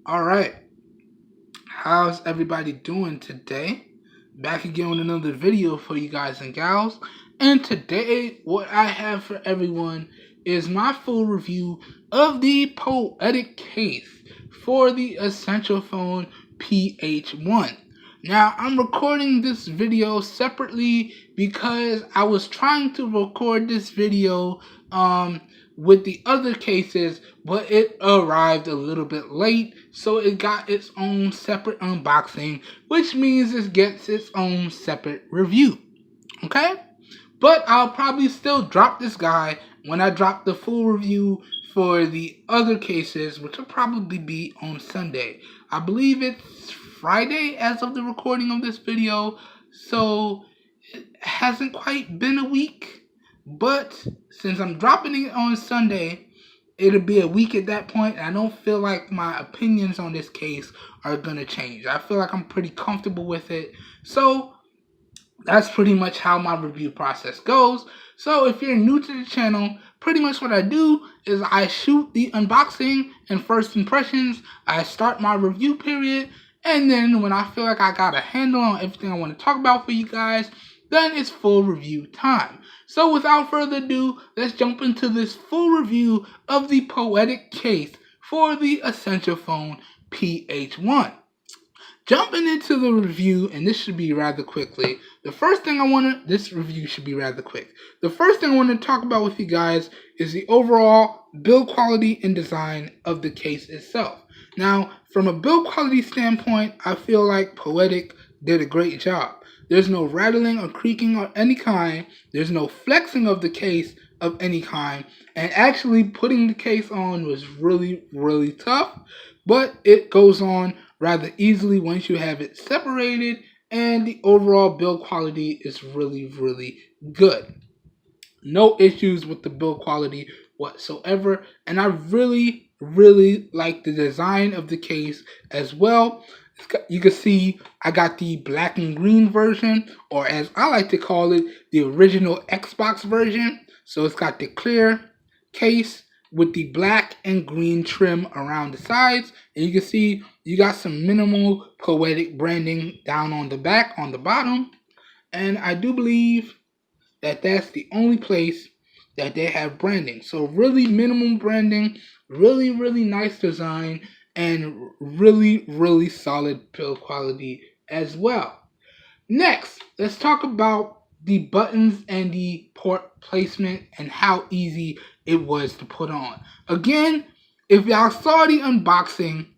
Alright, how's everybody doing today? Back again with another video for you guys and gals. And today, what I have for everyone is my full review of the Poetic case for the Essential Phone PH1. Now, I'm recording this video separately because I was trying to record this video with the other cases, but it arrived a little bit late, so it got its own separate unboxing, which means it gets its own separate review. Okay? But I'll probably still drop this guy when I drop the full review for the other cases, which will probably be on Sunday. I believe it's Friday as of the recording of this video, so it hasn't quite been a week. But since I'm dropping it on Sunday, it'll be a week at that point. And I don't feel like my opinions on this case are going to change. I feel like I'm pretty comfortable with it. So that's pretty much how my review process goes. So if you're new to the channel, pretty much what I do is I shoot the unboxing and first impressions. I start my review period. And then when I feel like I got a handle on everything I want to talk about for you guys, then it's full review time. So without further ado, let's jump into this full review of the Poetic case for the Essential Phone PH1. Jumping into the review, and this should be rather quickly. This review should be rather quick. The first thing I want to talk about with you guys is the overall build quality and design of the case itself. Now, from a build quality standpoint, I feel like Poetic did a great job. There's no rattling or creaking of any kind. There's no flexing of the case of any kind. And actually putting the case on was really, really tough. But it goes on rather easily once you have it separated. And the overall build quality is really, really good. No issues with the build quality whatsoever. And I really, really like the design of the case as well. You can see I got the black and green version, or as I like to call it, the original Xbox version. So it's got the clear case with the black and green trim around the sides. And you can see you got some minimal Poetic branding down on the back, on the bottom. And I do believe that that's the only place that they have branding. So really minimum branding, really, really nice design, and really, really solid build quality as well. Next, let's talk about the buttons and the port placement and how easy it was to put on. Again, if y'all saw the unboxing,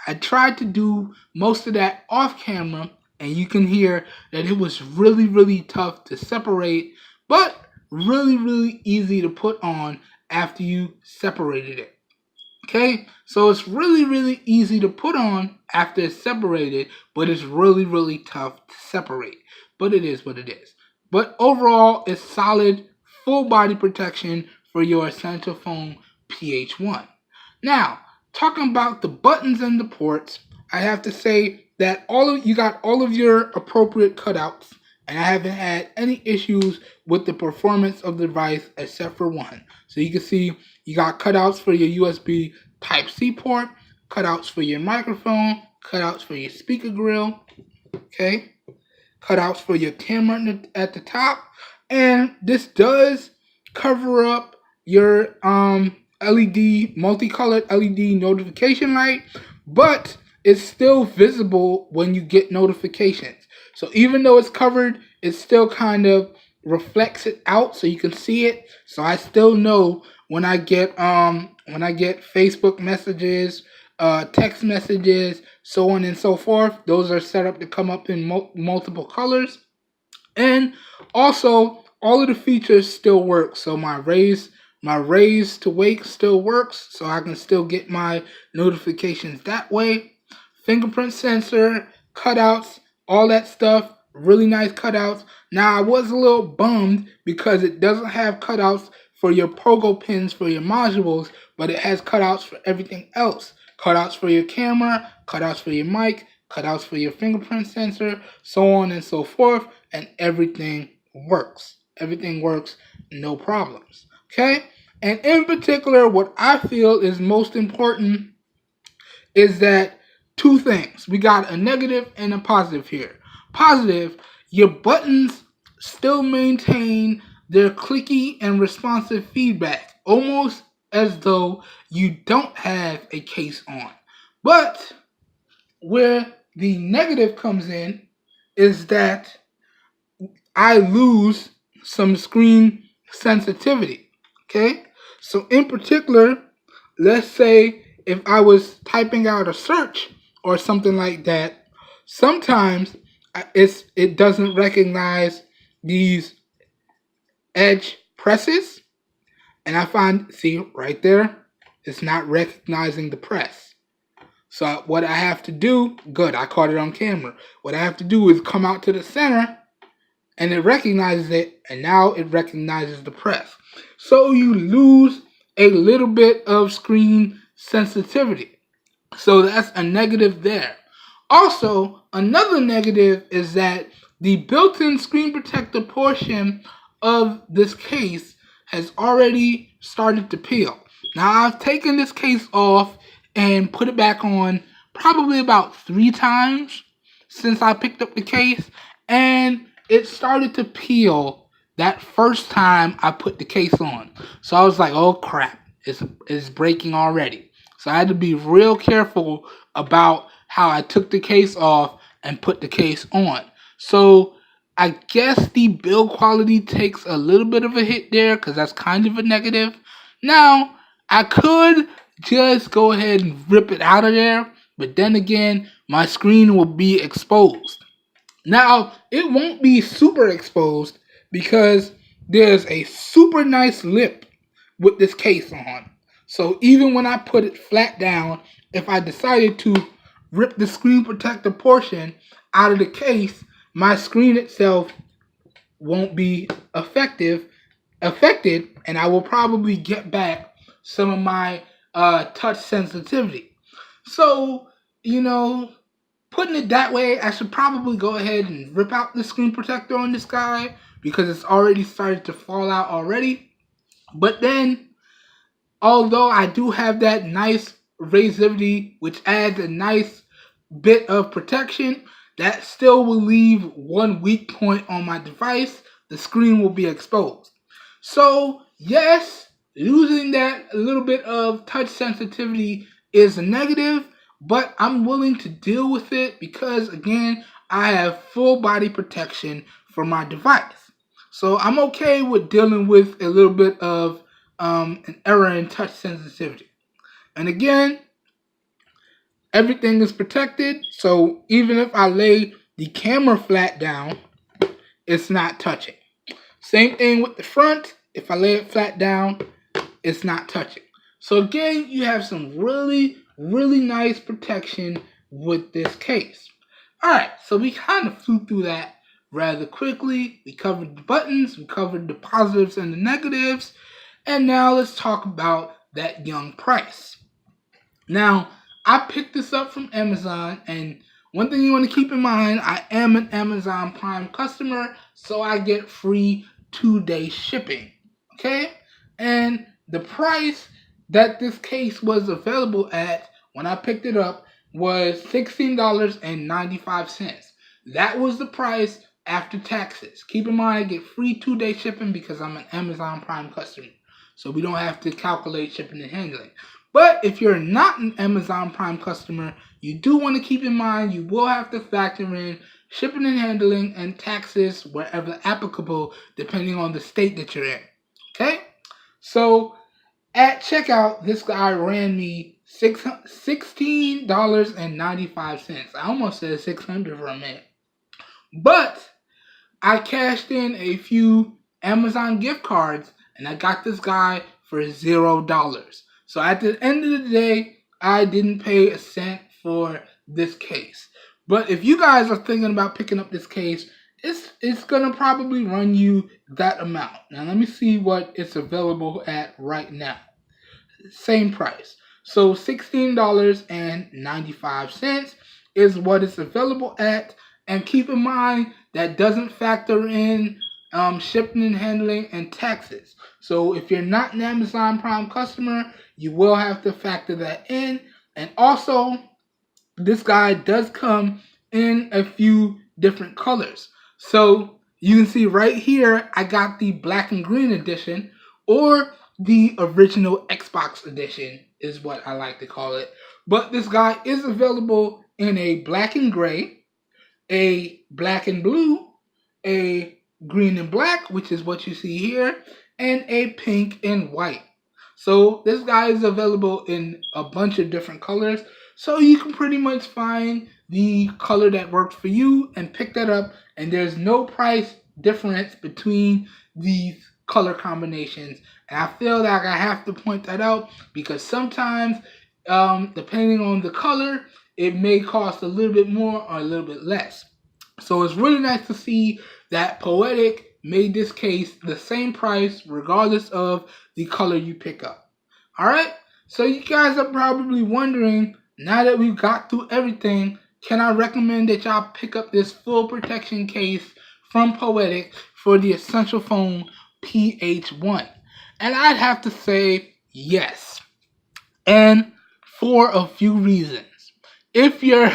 I tried to do most of that off camera, and you can hear that it was really, really tough to separate, but really, really easy to put on after you separated it. Okay, so it's really, really easy to put on after it's separated, but it's really, really tough to separate. But it is what it is. But overall, it's solid, full body protection for your Essential Phone PH1. Now, talking about the buttons and the ports, I have to say that you got all of your appropriate cutouts, and I haven't had any issues with the performance of the device except for one. So you can see you got cutouts for your USB Type-C port, cutouts for your microphone, cutouts for your speaker grill, okay, cutouts for your camera at the top, and this does cover up your multicolored LED notification light, but it's still visible when you get notifications. So even though it's covered, it still kind of reflects it out so you can see it. So I still know when I get Facebook messages, text messages, so on and so forth. Those are set up to come up in multiple colors. And also, all of the features still work. So my raise to wake still works, so I can still get my notifications that way. Fingerprint sensor, cutouts, all that stuff, really nice cutouts. Now I was a little bummed because it doesn't have cutouts for your pogo pins for your modules, but it has cutouts for everything else. Cutouts for your camera, cutouts for your mic, cutouts for your fingerprint sensor, so on and so forth, and everything works. Everything works, no problems. Okay? And in particular, what I feel is most important is that two things. We got a negative and a positive here. Positive, your buttons still maintain their clicky and responsive feedback, almost as though you don't have a case on. But where the negative comes in is that I lose some screen sensitivity. Okay? So, in particular, let's say if I was typing out a search or something like that, sometimes it doesn't recognize these edge presses, and I find, see right there, it's not recognizing the press. So what I have to do, good, I caught it on camera. What I have to do is come out to the center, and it recognizes it, and now it recognizes the press. So you lose a little bit of screen sensitivity. So that's a negative there. Also, another negative is that the built-in screen protector portion of this case has already started to peel. Now, I've taken this case off and put it back on probably about 3 times since I picked up the case, and it started to peel that first time I put the case on. So I was like, oh crap, it's breaking already. So I had to be real careful about how I took the case off and put the case on. So I guess the build quality takes a little bit of a hit there because that's kind of a negative. Now, I could just go ahead and rip it out of there, but then again, my screen will be exposed. Now, it won't be super exposed because there's a super nice lip with this case on. So even when I put it flat down, if I decided to rip the screen protector portion out of the case, my screen itself won't be affected, and I will probably get back some of my touch sensitivity. So, putting it that way, I should probably go ahead and rip out the screen protector on this guy because it's already started to fall out already. But then, although I do have that nice razivity, which adds a nice bit of protection, that still will leave one weak point on my device. The screen will be exposed. So, yes, losing that little bit of touch sensitivity is a negative, but I'm willing to deal with it because, again, I have full body protection for my device. So I'm okay with dealing with a little bit of an error in touch sensitivity. And again, everything is protected, so even if I lay the camera flat down, it's not touching. Same thing with the front. If I lay it flat down, it's not touching. So again, you have some really, really nice protection with this case. Alright, so we kind of flew through that rather quickly. We covered the buttons, we covered the positives and the negatives, and now let's talk about that young price. Now, I picked this up from Amazon, and one thing you want to keep in mind, I am an Amazon Prime customer, so I get free 2-day shipping. Okay? And the price that this case was available at when I picked it up was $16.95. That was the price after taxes. Keep in mind, I get free 2-day shipping because I'm an Amazon Prime customer. So we don't have to calculate shipping and handling. But if you're not an Amazon Prime customer, you do want to keep in mind you will have to factor in shipping and handling and taxes wherever applicable, depending on the state that you're in. Okay? So at checkout, this guy ran me $16.95. I almost said $600 for a minute. But I cashed in a few Amazon gift cards and I got this guy for $0. So at the end of the day, I didn't pay a cent for this case. But if you guys are thinking about picking up this case, it's gonna probably run you that amount. Now let me see what it's available at right now. Same price. So $16.95 is what it's available at. And keep in mind that doesn't factor in shipping and handling and taxes. So if you're not an Amazon Prime customer, you will have to factor that in. And also, this guy does come in a few different colors. So you can see right here, I got the black and green edition, or the original Xbox edition is what I like to call it. But this guy is available in a black and gray, a black and blue, a green and black, which is what you see here, and a pink and white. So this guy is available in a bunch of different colors. So you can pretty much find the color that works for you and pick that up. And there's no price difference between these color combinations. And I feel like I have to point that out because sometimes, depending on the color, it may cost a little bit more or a little bit less. So it's really nice to see that Poetic made this case the same price regardless of the color you pick up. Alright, so you guys are probably wondering, now that we've got through everything, can I recommend that y'all pick up this full protection case from Poetic for the Essential Phone PH1? And I'd have to say yes. And for a few reasons. If you're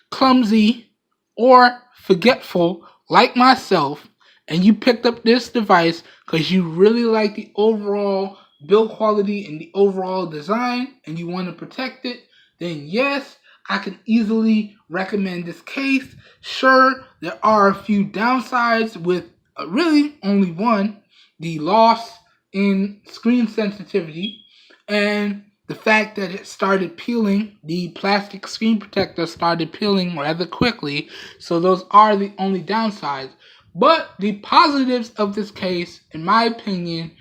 clumsy or forgetful like myself, and you picked up this device because you really like the overall build quality and the overall design and you want to protect it, then yes, I can easily recommend this case. Sure, there are a few downsides with really only one, the loss in screen sensitivity, and the fact that it started peeling, the plastic screen protector started peeling rather quickly. So those are the only downsides. But the positives of this case, in my opinion,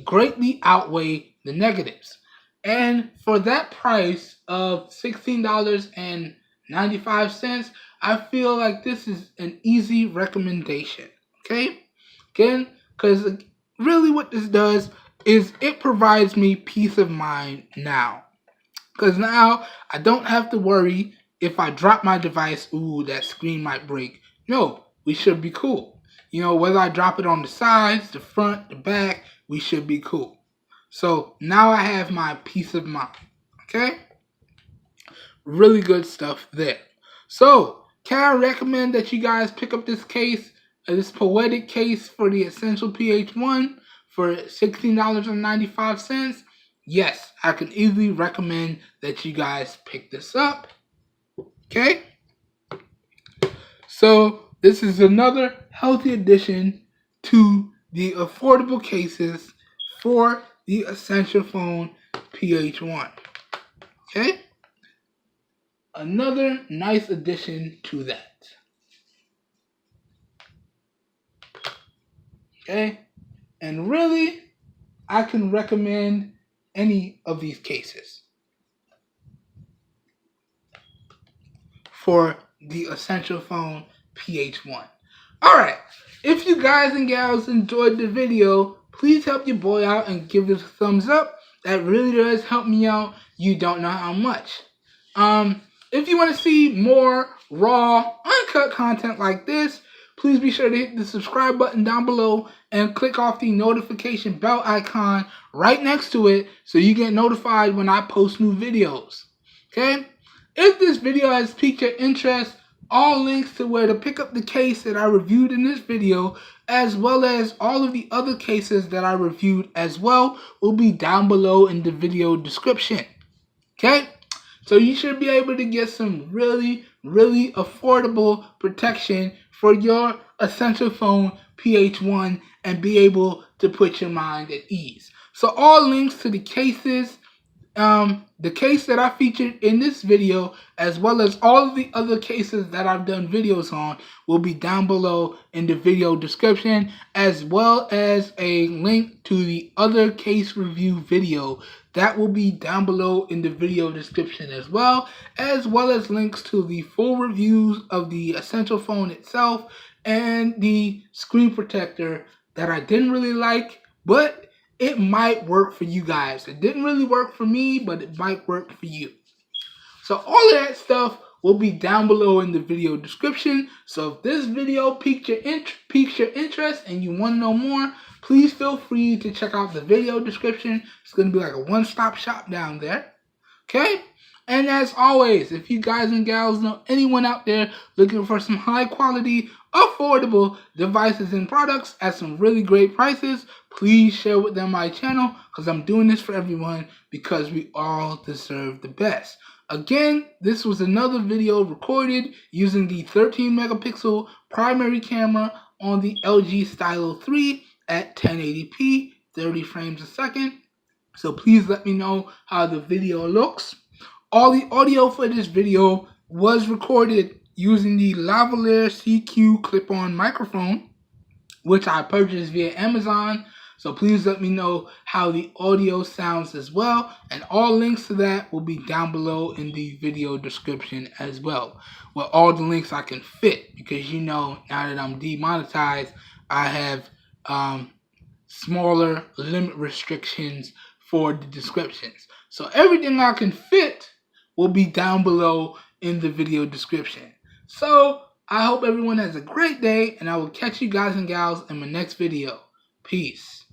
greatly outweigh the negatives. And for that price of $16.95, I feel like this is an easy recommendation. Okay? Again, because really what this does is it provides me peace of mind now. Because now I don't have to worry if I drop my device, ooh, that screen might break. No, we should be cool. You know, whether I drop it on the sides, the front, the back, we should be cool. So now I have my peace of mind. Okay? Really good stuff there. So, can I recommend that you guys pick up this case, this Poetic case for the Essential PH1 for $16.95? Yes, I can easily recommend that you guys pick this up. Okay? So, this is another healthy addition to the affordable cases for the Essential Phone PH1. Okay? Another nice addition to that. Okay? And really, I can recommend any of these cases for the Essential Phone PH1. Alright, if you guys and gals enjoyed the video, please help your boy out and give it a thumbs up. That really does help me out. You don't know how much. If you want to see more raw, uncut content like this, please be sure to hit the subscribe button down below and click off the notification bell icon right next to it so you get notified when I post new videos. Okay? If this video has piqued your interest, all links to where to pick up the case that I reviewed in this video, as well as all of the other cases that I reviewed as well, will be down below in the video description. Okay? So you should be able to get some really, really affordable protection for your Essential Phone PH1 and be able to put your mind at ease. So all links to the cases, the case that I featured in this video, as well as all of the other cases that I've done videos on, will be down below in the video description, as well as a link to the other case review video that will be down below in the video description as well as links to the full reviews of the Essential Phone itself and the screen protector that I didn't really like, but it might work for you guys. It didn't really work for me, but it might work for you. So all of that stuff will be down below in the video description. So if this video piqued your interest and you want to know more, please feel free to check out the video description. It's going to be like a one-stop shop down there. Okay? And as always, if you guys and gals know anyone out there looking for some high quality, affordable devices and products at some really great prices, please share with them my channel, because I'm doing this for everyone because we all deserve the best. Again, this was another video recorded using the 13 megapixel primary camera on the LG Stylo 3 at 1080p, 30 frames a second. So please let me know how the video looks. All the audio for this video was recorded using the lavalier CQ clip-on microphone, which I purchased via Amazon. So please let me know how the audio sounds as well. And all links to that will be down below in the video description as well, with all the links I can fit, because you know, now that I'm demonetized, I have smaller limit restrictions for the descriptions. So everything I can fit will be down below in the video description. So I hope everyone has a great day, and I will catch you guys and gals in my next video. Peace.